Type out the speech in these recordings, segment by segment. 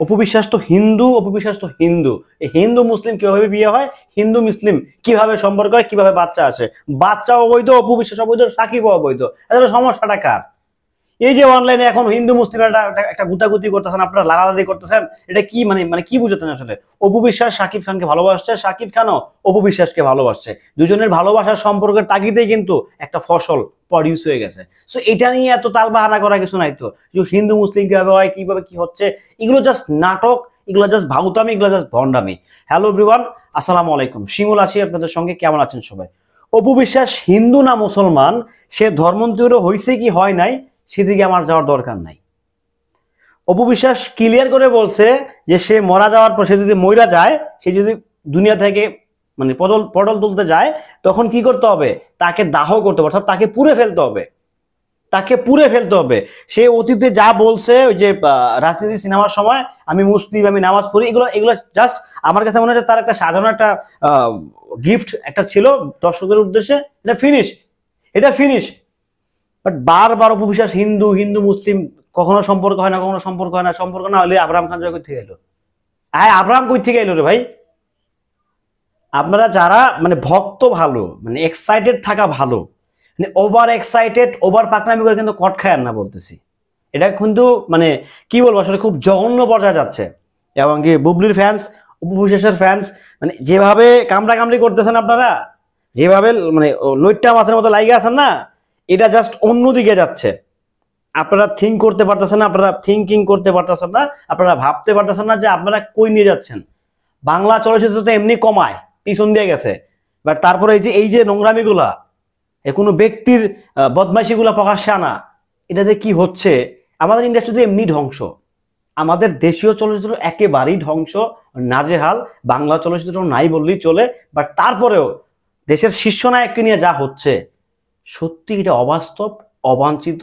অপু বিশ্বাস তো হিন্দু, অপু বিশ্বাস তো হিন্দু। এই হিন্দু মুসলিম কিভাবে বিয়ে হয়, হিন্দু মুসলিম কিভাবে সম্পর্ক হয়, কিভাবে বাচ্চা আসে? বাচ্চা অবৈধ, অপু বিশ্বাস অবৈধ, সাকিব অবৈধ। আসলে সমস্যাটা কার? এই যে অনলাইনে এখন হিন্দু মুসলিম একটা গুতাগুতি করতেছেন, আপনারা লাড়ালাড়ি করতেছেন, এটা কি মানে মানে কি বুঝাচ্ছেন আসলে? অপু বিশ্বাস শাকিব খানকে ভালোবাসছে, শাকিব খানও অপু বিশ্বাসকে ভালোবাসছে। দুজনের ভালোবাসার সম্পর্কের তাগিদেই কিন্তু একটা ফসল প্রডিউস হয়ে গেছে। সো এটা নিয়ে এত তালবাহানা করা কিছু নাই তো। যে হিন্দু মুসলিম কিভাবে হয়, কিভাবে কি হচ্ছে, এগুলো জাস্ট নাটক, এগুলো জাস্ট ভাউতামি, এগুলো জাস্ট ভণ্ডামি। হ্যালো এভরিওয়ান, আসসালামু আলাইকুম। শিমুল আছি আপনাদের সঙ্গে। কেমন আছেন সবাই? অপু বিশ্বাস হিন্দু না মুসলমান, সে ধর্মান্তরিত হয়েছে কি হয় নাই, সেদিকে আমার যাওয়ার দরকার নাই। অপু বিশ্বাস ক্লিয়ার করে বলছে যে সে মারা যাওয়ার পর, সে যদি মইরা যায়, সে যদি দুনিয়া থেকে মানে পটল তুলতে যায়, তখন কি করতে হবে? তাকে দাহ করতে হবে, অর্থাৎ তাকে পুড়ে ফেলতে হবে, তাকে পুড়ে ফেলতে হবে। সে অতীতে যা বলছে, ওই যে রাজনীতি সিনেমার সময় আমি মুসলিম, আমি নামাজ পড়ি, এগুলো এগুলো জাস্ট আমার কাছে মনে হচ্ছে তার একটা সাধারণ একটা গিফট একটা ছিল দর্শকদের উদ্দেশ্যে। এটা ফিনিশ, এটা ফিনিশ। বাট বারবার অপু বিশ্বাস হিন্দু হিন্দু মুসলিম, কখনো সম্পর্ক হয় না, কখনো সম্পর্ক হয় না। সম্পর্ক না হলে আব্রাহাম খান জয় কই থেকে এলো? হ্যাঁ, আব্রাহাম কই থেকে এলো রে ভাই? আপনারা যারা মানে ভক্ত ভালো, মানে এক্সাইটেড থাকা ভালো, মানে ওভার এক্সাইটেড, ওভার পাকনামি করে কিন্তু কট খায় না বলতেছি। এটা কিন্তু মানে কি বলবো আসলে, খুব জঘন্য পর্যায়ে যাচ্ছে। এবং কি বুবলির ফ্যান্স, অপু বিশ্বাসের ফ্যান্স, মানে যেভাবে কামড়া কামড়ি করতেছেন আপনারা, যেভাবে মানে লইট্টা মাছের মতো লাইগে আছেন না, এটা জাস্ট অন্যদিকে যাচ্ছে। আপনারা থিঙ্ক করতে পারতেছেন না, আপনারা থিঙ্কিং করতে পারতেছেন না, আপনারা ভাবতে পারতেছেন না যে আপনারা কই নিয়ে যাচ্ছেন। বাংলা চলচ্চিত্র তো এমনি কমায়, পিছন দিয়ে গেছে। বাট তারপরে এই যে নোংরামিগুলা, কোনো ব্যক্তির বদমাইশিগুলা প্রকাশ্যে আনা, এটা যে কি হচ্ছে, আমাদের ইন্ডাস্ট্রিতে এমনি ধ্বংস। আমাদের দেশীয় চলচ্চিত্র একেবারেই ধ্বংস, নাজেহাল। বাংলা চলচ্চিত্র নাই বললেই চলে। বাট তারপরেও দেশের শীর্ষ নায়ককে নিয়ে যা হচ্ছে, সত্যি এটা অবাস্তব, অবাঞ্ছিত।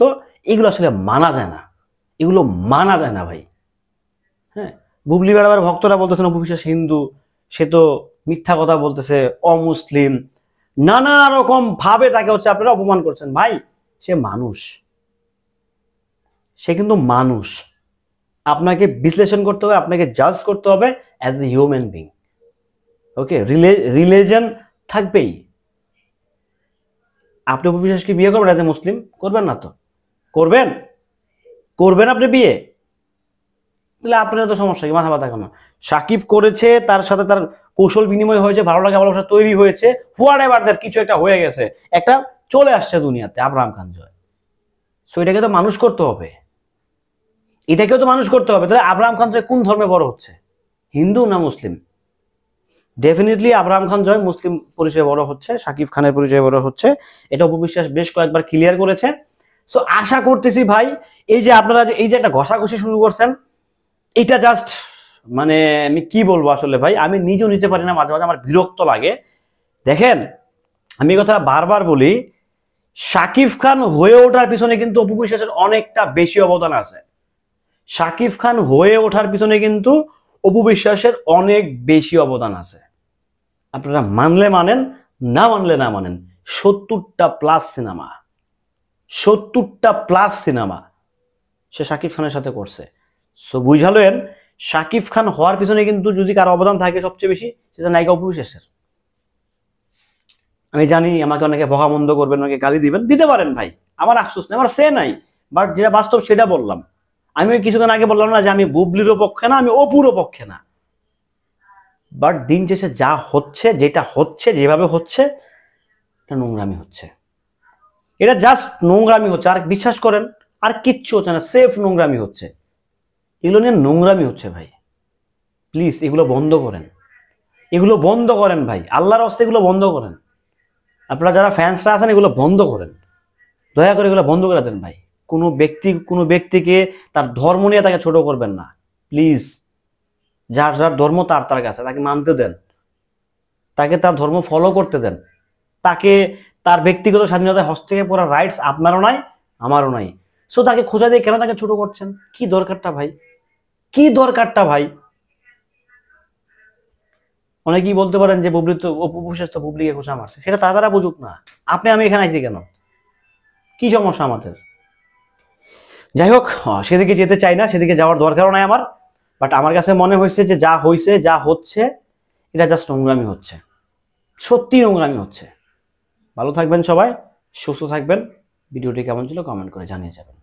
এগুলো আসলে মানা যায় না, এগুলো মানা যায় না ভাই। হ্যাঁ, বুবলি বেড়াবার ভক্তরা বলতেছেন অপু বিশ্বাস হিন্দু, সে তো মিথ্যা কথা বলতেছে, অমুসলিম, নানা রকম ভাবে তাকে হচ্ছে আপনারা অপমান করছেন। ভাই, সে মানুষ, সে কিন্তু মানুষ। আপনাকে বিশ্লেষণ করতে হবে, আপনাকে জাজ করতে হবে as a human being. Okay, religion থাকবেই। আপনি অপু বিশ্বাসকে বিয়ে করবেন অ্যাজ এ মুসলিম? করবেন না তো। করবেন? করবেন আপনি বিয়ে? তাহলে আপনার তো সমস্যা কি? মাথা ব্যথা কেন? সাকিব করেছে, তার সাথে তার কৌশল বিনিময় হয়েছে, ভালো লাগা ভালোবাসা তৈরি হয়েছে, হোয়াট এভার দ্যাট, কিছু একটা হয়ে গেছে, একটা চলে আসছে দুনিয়াতে আব্রাহাম খান জয়। সো এটাকে তো মানুষ করতে হবে, এটাকেও তো মানুষ করতে হবে। তাহলে আব্রাহাম খান জয় কোন ধর্মে বড় হচ্ছে, হিন্দু না মুসলিম? ডেফিনেটলি আব্রাহাম খান জয় মুসলিম পরিচয়ে বড় হচ্ছে, সাকিব খানের পরিচয়ে বড় হচ্ছে। এটা অপু বিশ্বাস বেশ কয়েকবার ক্লিয়ার করেছে। সো আশা করতেছি ভাই, এই যে আপনারা এই যে একটা ঘষাঘষি শুরু করছেন, এটা জাস্ট মানে আমি কি বলবো আসলে ভাই, আমি নিজেও নিতে পারি না, মাঝে মাঝে আমার বিরক্ত লাগে। দেখেন, আমি এই কথাটা বারবার বলি, শাকিব খান হয়ে ওঠার পিছনে কিন্তু অপু বিশ্বাসের অনেকটা বেশি অবদান আছে। শাকিব খান হয়ে ওঠার পিছনে কিন্তু অপু বিশ্বাসের অনেক বেশি অবদান আছে। আপনারা মানলে মানেন, না মানলে না মানেন। 70টা প্লাস সিনেমা, 70টা প্লাস সিনেমা সে শাকিব খানের সাথে করছে। সো বুঝালেন, শাকিব খান হওয়ার পিছনে কিন্তু যদি কারো অবদান থাকে সবচেয়ে বেশি, সেটা নায়িকা অপু বিশ্বাসের। আমি জানি আমাকে অনেকে বকামন্দ করবেন, অনেকে গালি দিবেন, দিতে পারেন ভাই, আমার আফসোস নেই, আমার সে নাই। বাট যেটা বাস্তব সেটা বললাম। আমি কিছুক্ষণ আগে বললাম না যে আমি বুবলিরও পক্ষে না, আমি অপুরও পক্ষে না। বাট দিন শেষে যা হচ্ছে, যেটা হচ্ছে, যেভাবে হচ্ছে, এটা নোংরামি হচ্ছে। এটা জাস্ট নোংরামি হচ্ছে, আর বিশ্বাস করেন আর কিচ্ছু হচ্ছে না, সেফ নোংরামি হচ্ছে। এগুলো নিয়ে নোংরামি হচ্ছে ভাই। প্লিজ এগুলো বন্ধ করেন, এগুলো বন্ধ করেন ভাই, আল্লাহর হস্তে এগুলো বন্ধ করেন। আপনারা যারা ফ্যান্সরা আছেন, এগুলো বন্ধ করেন, দয়া করে এগুলো বন্ধ করে দেন ভাই। কোনো ব্যক্তিকে তার ধর্ম নিয়ে তাকে ছোট করবেন না প্লিজ। যার যার ধর্ম তার তার কাছে, তাকে মানতে দেন, তাকে তার ধর্ম ফলো করতে দেন, তাকে তার ব্যক্তিগত স্বাধীনতায় হস্তক্ষেপ করার রাইটস আপনারও নাই, আমারও নাই। সো তাকে খোঁজা দিয়ে কেন তাকে ছোট করছেন? কি দরকারটা ভাই, কি দরকারটা ভাই? অনেকেই বলতে পারেন যে বুবলি তো অপু বিশ্বাস তো বুবলিকে খোঁচা মারছে, সেটা তারা বুঝুক না। আপনি আমি এখানে আইছি কেন? কি সমস্যা আমাদের? যাই হোক, সেদিকে যেতে চাই না, সেদিকে যাওয়ার দরকারও নাই আমার। বাট আমার কাছে মনে হয়েছে যে যা হয়েছে যা হচ্ছে এটা জাস্ট নোংরামি হচ্ছে, সত্যি নোংরামি হচ্ছে। ভালো থাকবেন সবাই, সুস্থ থাকবেন। ভিডিওটি কেমন ছিল কমেন্ট করে জানিয়ে যাবেন।